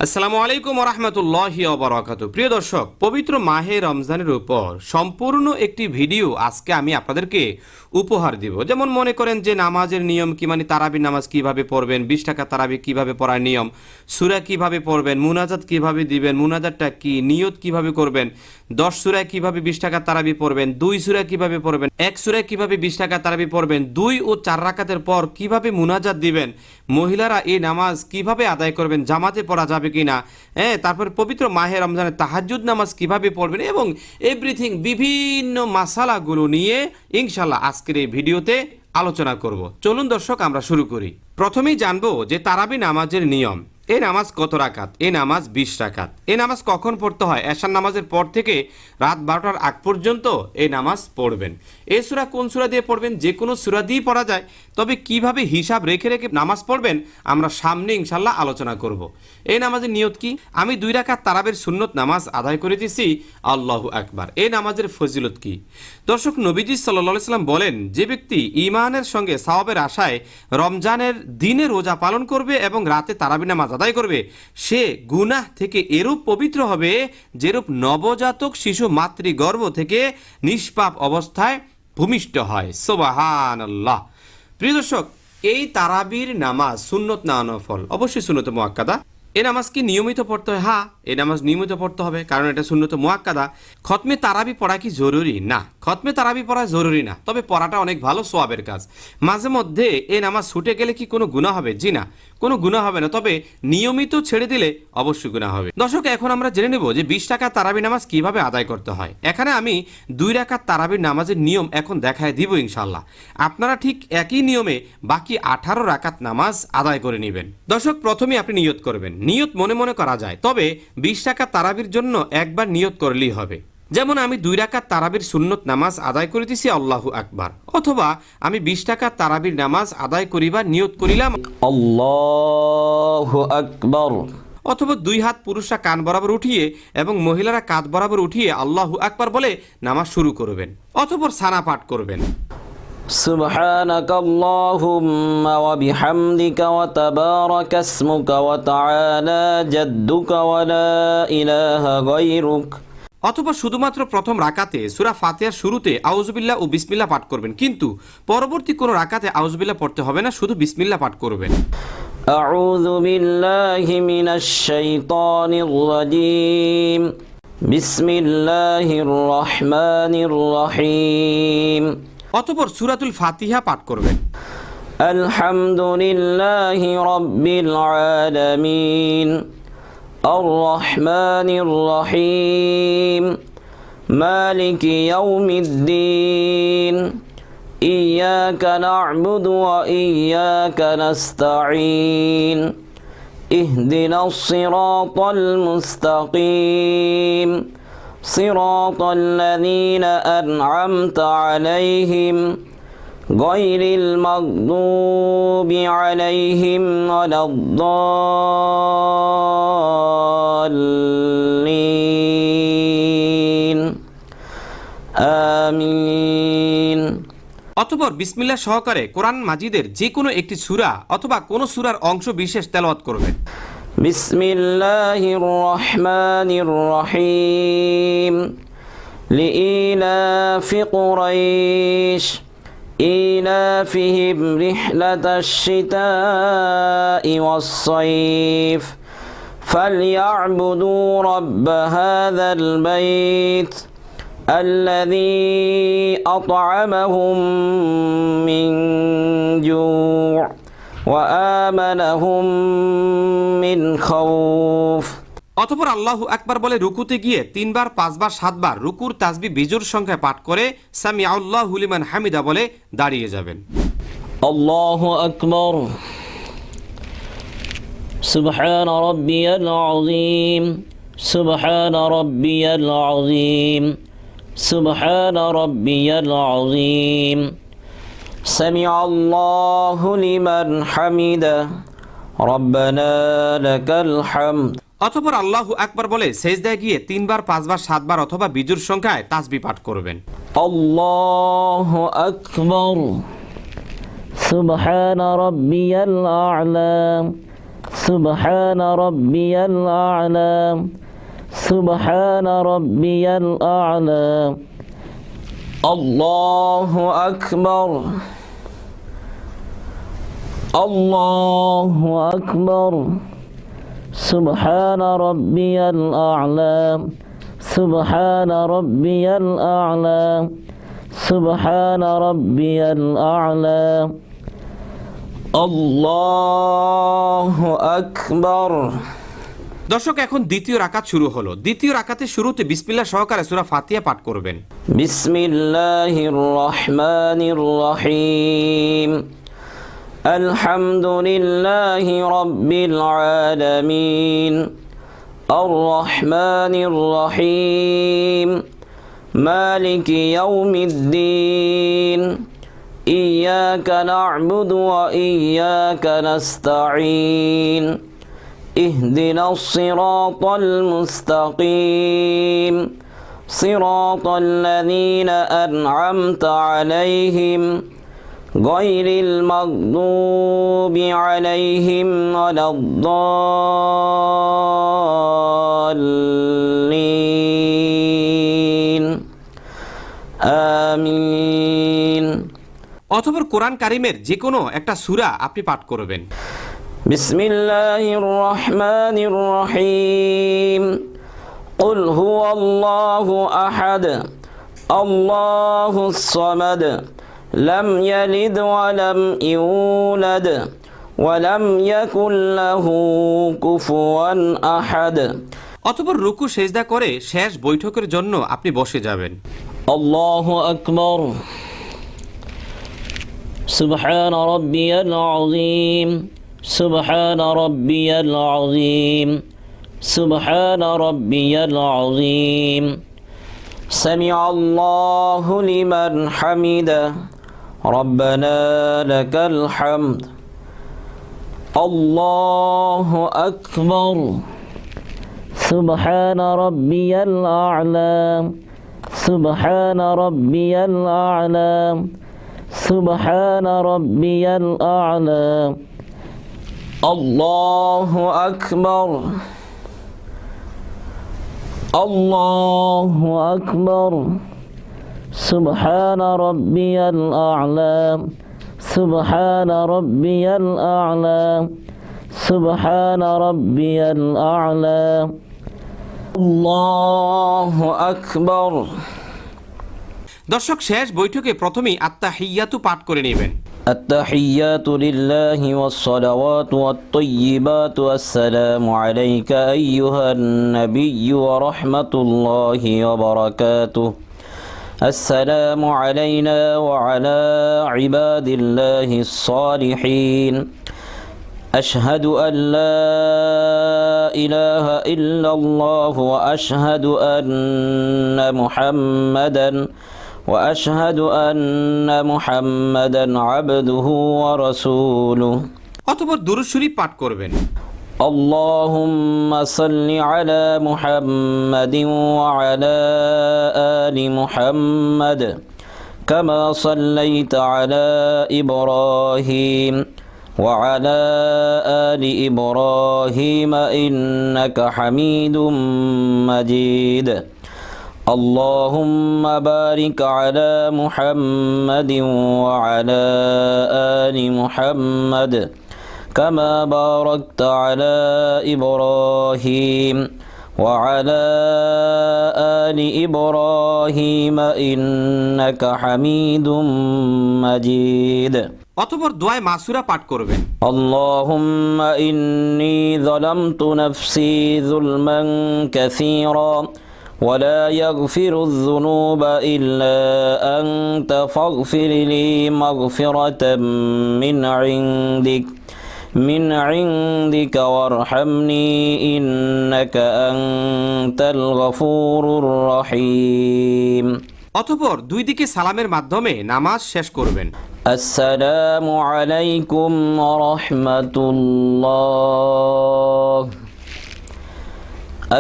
আসসালামু আলাইকুম ওয়া রাহমাতুল্লাহি ওয়া বারাকাতুহু। প্রিয় দর্শক, পবিত্র মাহে রমজানের উপর সম্পূর্ণ একটি ভিডিও আজকে আমি আপনাদেরকে উপহার দিব। যেমন মনে করেন যে নামাজের নিয়ম কি, মানে তারাবি নামাজ কিভাবে পড়বেন, 20 টাকা তারাবি কিভাবে পড়ার নিয়ম, সূরা কিভাবে পড়বেন, মুনাজাত কিভাবে দিবেন, মুনাজাতটা কি, নিয়ত কিভাবে করবেন, 10 সূরা কিভাবে 20 টাকা তারাবি পড়বেন, 2 সূরা কিভাবে পড়বেন, 1 সূরা কিভাবে 20 টাকা তারাবি পড়বেন, 2 ও 4 রাকাতের পর কিভাবে মুনাজাত দিবেন, মহিলারা এই নামাজ কিভাবে আদায় করবেন, জামাতে পড়া যাবে কিনা, তারপর পবিত্র মাহে রমজানের তাহাজ্জুদ নামাজ কিভাবে পড়বেন এবং এভরিথিং বিভিন্ন মাসালাগুলো নিয়ে ইনশাআল্লাহ আজকের এই ভিডিওতে আলোচনা করব। চলুন দর্শক আমরা শুরু করি। প্রথমেই জানবো যে তারাবি নামাজের নিয়ম। এই নামাজ কত রাকাত? এই নামাজ 20 রাকাত। এই নামাজ কখন পড়তে হয়? এশার নামাজের পর থেকে রাত 12টার আগ পর্যন্ত এই নামাজ পড়বেন। এই সূরা কোন সূরা দিয়ে পড়বেন? যে কোনো সূরা দিয়েই পড়া যায়, তবে কিভাবে হিসাব রেখে রেখে নামাজ পড়বেন আমরা সামনে ইনশাল্লাহ আলোচনা করব। এই নামাজের নিয়ত কি? আমি 2 রাকাত তারাবির সুন্নত নামাজ আদায় করে দিছি, আল্লাহু আকবার। এই নামাজের ফজিলত কি? দর্শক, নবীজি সাল্লাল্লাহু আলাইহি সাল্লাম বলেন, যে ব্যক্তি ঈমানের সঙ্গে সওয়াবের আশায় রমজানের দিনে রোজা পালন করবে এবং রাতে তারাবি নামাজ আদায় করবে, সে গুনাহ থেকে এরূপ পবিত্র হবে যেরূপ নবজাতক শিশু মাতৃগর্ভ থেকে নিষ্পাপ অবস্থায় ভূমিষ্ঠ হয়। সুবহানাল্লাহ। প্রিয় দর্শক, এই তারাবির নামাজ সুন্নত না নফল? অবশ্যই সুন্নত মুআক্কাদা। এই নামাজ কি নিয়মিত পড়তে হয়? হ্যাঁ, এই নামাজ নিয়মিত পড়তে হবে, কারণ এটা সুন্নত মুআক্কাদা। খতমে তারাবি পড়া কি জরুরি? না, খতমে তারাবি পড়া জরুরি না, তবে পড়াটা অনেক ভালো, সওয়াবের কাজ। মাঝে মধ্যে এই নামাজ ছুটে গেলে কি কোনো গুনাহ হবে? জি না, কোনো গুনাহ হবে না, তবে নিয়মিত ছেড়ে দিলে অবশ্যই গুনাহ হবে। দর্শক, এখন আমরা জেনে নেব যে 20 টাকা তারাবি নামাজ কিভাবে আদায় করতে হয়। এখানে আমি 2 রাকাত তারাবির নামাজের নিয়ম এখন দেখায় দিব ইনশাআল্লাহ। আপনারা ঠিক একই নিয়মে বাকি 18 রাকাত নামাজ আদায় করে নেবেন। দর্শক, প্রথমে আপনি নিয়ত করবেন। নিয়ত মনে মনে করা যায়, তবে 20 টাকা তারাবির জন্য একবার নিয়ত করলেই হবে। যেমন আমি 2 রাকাত তারাবির সুন্নত নামাজ আদায় করে দিছি, আল্লাহু আকবার। অথবা আমি 20 টাকা তারাবির নামাজ আদায় করিবার নিয়ত করিলাম, আল্লাহু আকবার। অথবা 2 হাত পুরুষরা কান বরাবর উঠিয়ে এবং মহিলারা কাঁধ বরাবর উঠিয়ে আল্লাহু আকবার বলে নামাজ শুরু করবেন। অথবা সানা পাঠ করবেন, সুবহানাকা আল্লাহুম্মা ওয়া বিহামদিকা ওয়া তাবারাকা ইসমুকা ওয়া তাআলা জাদ্দুকা ওয়া লা ইলাহা গায়রুক। অথবা শুধুমাত্র প্রথম রাকাতে সূরা ফাতিহার শুরুতে আউযুবিল্লাহ ও বিসমিল্লাহ পাঠ করবেন, কিন্তু পরবর্তী কোনো রাকাতে আউযুবিল্লাহ পড়তে হবে না, শুধু বিসমিল্লাহ পাঠ করবেন। আউযু বিল্লাহি মিনাশ শাইতানির রাজীম। বিসমিল্লাহির রহমানির রহিম। অতঃপর সূরাতুল ফাতিহা পাঠ করবেন। আলহামদুলিল্লাহি রাব্বিল আলামিন। আর-রহমানির রহিম। মালিকি ইয়াউমিদ্দিন। ইয়্যাকা না'বুদু ওয়া ইয়্যাকা নাস্তাঈন। ইহদিনাস সিরাতাল মুস্তাকিম। সিরাতাল লাযীনা আন'আমতা আলাইহিম গায়রিল মাগদুবি আলাইহিম ওয়ালাদ-দাল্লিন। আমিন। অতঃপর বিসমিল্লাহ সহকারে কোরআন মাজিদের যে কোনো একটি সূরা অথবা কোনো সূরার অংশ বিশেষ তেলাওয়াত করবেন। বিসমিল্লাহির রহমানির রহিম। লিইলাফি কুরাইশ ইলাফিহিম রিহলাতাশ শিতাই ওয়াস-সাইফ ফালইয়াবুদু রাব্ব হাযাল বাইত الذي أطعمهم من جوع وآمنهم من خوف। অতঃপর আল্লাহু আকবার বলে রুকুতে গিয়ে 3 বার 5 বার 7 বার রুকুর তাসবিহ বিজোড় সংখ্যায় পাঠ করে সামি আল্লাহু লিমান হামিদা বলে দাঁড়িয়ে যাবেন। আল্লাহু আকবার। সুবহান রাব্বিয়াল আযীম। সুবহান রাব্বিয়াল আযীম। সুবহান রাব্বিয়াল আযীম। সামিআ আল্লাহু লিমান হামিদা। রব্বানা লাকাল হামদ। অতঃপর আল্লাহু আকবার বলে সেজদায় গিয়ে 3 বার 5 বার 7 বার অথবা বিজোড় সংখ্যায় তাসবিহ পাঠ করবেন। আল্লাহু আকবার। সুবহান রাব্বিয়াল আ'লা। سبحان ربي الأعلى سبحان ربي الأعلى الله أكبر الله أكبر سبحان ربي الأعلى سبحان ربي الأعلى سبحان ربي الأعلى الله أكبر দর্শক, এখন দ্বিতীয় রাকাত শুরু হলো। দ্বিতীয় রাকাতের শুরুতে বিসমিল্লাহ সহকারে সূরা ফাতিহা পাঠ করবেন। বিসমিল্লাহির রহমানির রহিম আলহামদুলিল্লাহি রাব্বিল আলামিন আর রহমানির রহিম মালিকি ইয়াউমিদ্দিন ইয়াকা না'বুদু ওয়া ইয়াকা নাস্তাঈন اهدنا الصراط المستقيم صراط الذين أنعمت عليهم غير المغضوب عليهم ولا الضالين آمين অথবা কোরআন কারিমের যে কোনো একটা সূরা আপনি পাঠ করবেন। بسم الله الرحمن الرحيم قل هو الله أحد الله الصمد لم يلد ولم يولد ولم يكن له كفوا أحد অথবা রুকু সেজদা করে শেষ বৈঠকের জন্য আপনি বসে যাবেন। الله أكبر سبحان ربي العظيم سبحان ربي العظيم سبحان ربي العظيم سمع الله لمن حمده ربنا لك الحمد الله أكبر سبحان ربي الأعلى سبحان ربي الأعلى سبحان ربي الأعلى الله أكبر الله أكبر سبحان ربي الأعلى سبحان ربي الأعلى سبحان ربي الأعلى الله أكبر দর্শক, শেষ বৈঠকে প্রথমেই আত্তাহিয়াতু পাঠ করে নেবেন। التحيات لله والصلوات والطيبات والسلام عليك أيها النبي ورحمة الله وبركاته السلام علينا وعلى عباد الله الصالحين أشهد أن لا إله إلا الله وأشهد أن محمدا عبده ورسوله অথবা দুরূদ শরীফ পাঠ করবেন। اللهم صل على محمد وعلى آل محمد كما صليت على إبراهيم وعلى آل إبراهيم إنك حميد مجيد اللهم بارك على محمد وعلى آل محمد كما باركت على إبراهيم وعلى آل إبراهيم إنك حميد مجيد অথবা দোয়ায়ে মাসুরা পাঠ করবেন। اللهم إني ظلمت نفسي ظلما كثيرا ولا يغفر الذنوب إلا أنت فاغفر لي مغفرة من عندك وارحمني إنك أنت الغفور الرحيم অতঃপর দুই দিকে সালামের মাধ্যমে নামাজ শেষ করবেন। আসসালামু আলাইকুম ওয়া রাহমাতুল্লাহ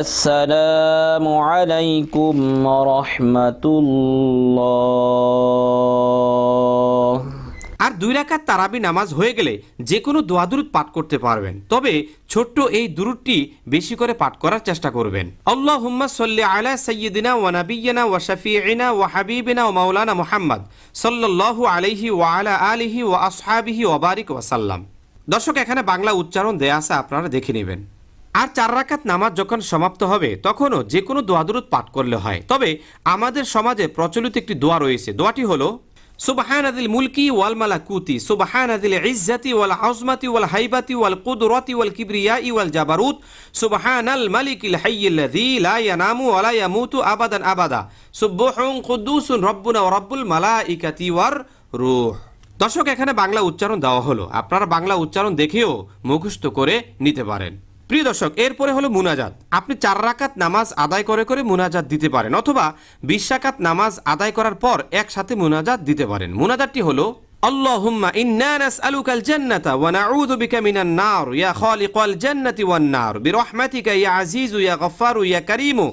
আসসালামু আলাইকুম ওয়া রাহমাতুল্লাহ। আর 2 রাকাত তারাবি নামাজ হয়ে গেলে যে কোনো দোয়া দুরুদ পাঠ করতে পারবেন, তবে ছোট্ট এই দুরুদটি বেশি করে পাঠ করার চেষ্টা করবেন। আল্লাহুম্মা সাল্লি আলা সাইয়্যিদিনা ওয়া নাবিয়্যিনা ওয়া শাফিঈনা ওয়া হাবিবিনা ওয়া মাওলানা মুহাম্মদ সাল্লাল্লাহু আলাইহি ওয়া আলা আলিহি ওয়া আসহাবিহি ওয়া বারিক ওয়া সাল্লাম। দর্শক, এখানে বাংলা উচ্চারণ দেয়া আছে, আপনারা দেখে নেবেন। আর 4 রাকাত নামাজ যখন সমাপ্ত হবে তখনও যে কোনো দোয়া দুরুদ পাঠ করলে হয়, তবে আমাদের সমাজে প্রচলিত একটি দোয়া রয়েছে। দোয়াটি হলো সুবহানাদিল মুলকি ওয়াল মালাকুতি সুবহানাদিল ইজ্জাতি ওয়াল আজমাতি ওয়াল হাইবাতি ওয়াল কুদরতি ওয়াল কিবরিয়াই ওয়াল জাবারুত সুবহানাল মালিকিল হাইয়্যিল্লাযী লা ইয়ানামু ওয়া লা ইয়ামুতু আবাদান আবাদা সুবহুন কুদ্দুসুন রব্বুনা ওয়া রব্বুল মালাইকাতি ওয়ার রূহ। দর্শক, এখানে বাংলা উচ্চারণ দেওয়া হলো, আপনারা বাংলা উচ্চারণ দেখেও মুখস্থ করে নিতে পারেন। প্রিয় দর্শক, এরপরে হলো মুনাজাত। আপনি 4 রাকাত নামাজ আদায় করে করে মুনাজাত দিতে পারেন, অথবা 20 রাকাত নামাজ আদায় করার পর একসাথে মুনাজাত দিতে পারেন। মুনাজাতটি হলো আল্লাহুম্মা ইন্না নাসআলুকাল জান্নাতা ওয়া নাউযু বিকা মিনান নার ইয়া খালিকাল জান্নাতি ওয়ান নার বিরহমাতিকা ইয়া আজিজু ইয়া গফফারু ইয়া কারীমু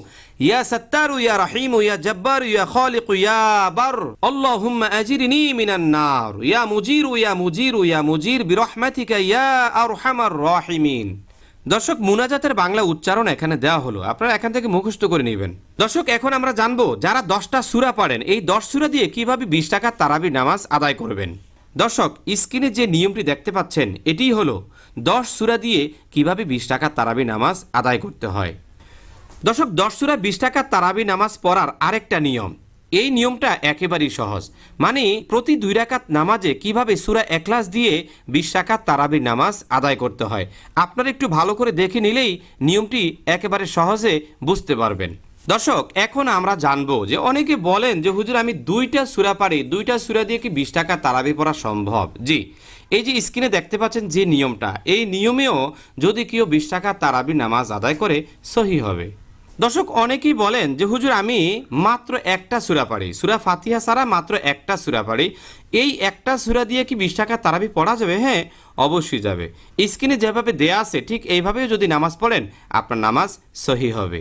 ইয়া সাত্তারু ইয়া রাহিমু ইয়া জব্বারু ইয়া খালিকু ইয়া বার আল্লাহুম্মা আজিরনি মিনান নার ইয়া মুজিরু ইয়া মুজিরু ইয়া মুজির বিরহমাতিকা ইয়া আরহামার রাহিমিন। দর্শক, মুনাজাতের বাংলা উচ্চারণ এখানে দেওয়া হলো, আপনারা এখান থেকে মুখস্থ করে নেবেন। দর্শক, এখন আমরা জানবো যারা 10টা সূরা পড়েন এই 10 সূরা দিয়ে কিভাবে 20 রাকাত তারাবি নামাজ আদায় করবেন। দর্শক, স্ক্রিনে যে নিয়মটি দেখতে পাচ্ছেন এটিই হলো 10 সূরা দিয়ে কিভাবে 20 রাকাত তারাবি নামাজ আদায় করতে হয়। দর্শক, 10 সূরা 20 রাকাত তারাবি নামাজ পড়ার আরেকটা নিয়ম, এই নিয়মটা একেবারেই সহজ। মানে প্রতি 2 রাকাত নামাজে কিভাবে সূরা ইখলাস দিয়ে 20 রাকাত তারাবি নামাজ আদায় করতে হয়, আপনারা একটু ভালো করে দেখে নিলেই নিয়মটি একেবারে সহজে বুঝতে পারবেন। দর্শক, এখন আমরা জানবো যে অনেকে বলেন যে হুজুর আমি 2টা সূরা পারি, 2টা সূরা দিয়ে কি 20 রাকাত তারাবি পড়া সম্ভব? জি, এই যে স্ক্রিনে দেখতে পাচ্ছেন যে নিয়মটা, এই নিয়মেও যদি কেউ 20 রাকাত তারাবি নামাজ আদায় করে সহি হবে। দর্শক, অনেকেই বলেন যে হুজুর আমি মাত্র একটা সূরা পারি, সূরা ফাতিহা ছাড়া মাত্র একটা সূরা পারি, এই একটা সূরা দিয়ে কি 20 রাকাত তারাবি পড়া যাবে? হ্যাঁ, অবশ্যই যাবে। স্ক্রিনে যেভাবে দেয়া আছে ঠিক এইভাবেও যদি নামাজ পড়েন আপনার নামাজ সহি হবে।